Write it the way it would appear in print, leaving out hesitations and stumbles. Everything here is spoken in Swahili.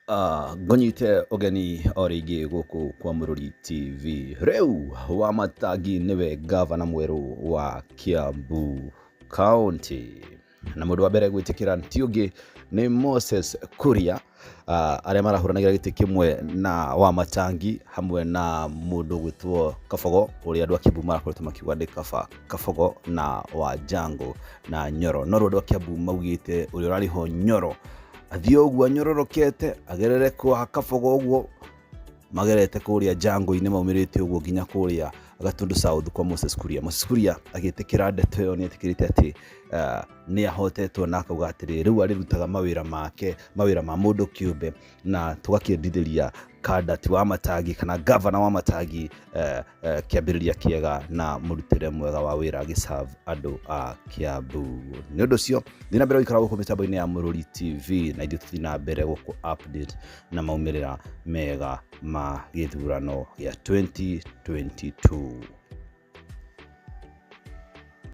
Ngonyite ogeni origi guku kwa Mũrũri TV. Rĩu Wamatangi nĩwe gavana mwerũ wa Kiambu County. Na mũndũ wa mbere gwĩtĩkĩra ti ũngĩ nĩ Moses Kuria, arĩa marahũranagĩra gĩtĩ kĩmwe na Wamatangi hamwe na mũndũ gwĩtwo Kabogo, ũrĩa andũ a Kiambu marakoretwo makiuga nĩ Kabogo na Wanjangu na Nyoro. No andũ a Kiambu maugĩte ũrĩa ũrarĩ ho Nyoro athiĩ ũguo nyororokete agerere kwa Kabogo ũguo, magerete kũrĩa Njangũ-inĩ maumĩrĩte ũguo nginya kũrĩa Gatundu South kwa Moses Kuria. Moses Kuria agĩtĩkĩra ndeto ĩyo, nĩ etĩkĩrĩte atĩ nĩ ahotetwo na akauga atĩrĩ rĩu arĩrutaga mawĩra ma mũndũ kĩũmbe, na tũgakĩendithĩria kandidati wa Wamatangi kana gavana wa Wamatangi kĩambĩrĩria kĩega na mũrutĩre mwega wa wĩra agĩserve andũ a Kiambu. Nĩ ũndũ ũcio thiĩ na mbere gũikara gũkũ mĩtambo-inĩ ya Mũrũri TV, na ithuĩ tũthiĩ na mbere gũkũ update na maumĩrĩra mega ma gĩthurano gĩa 2022.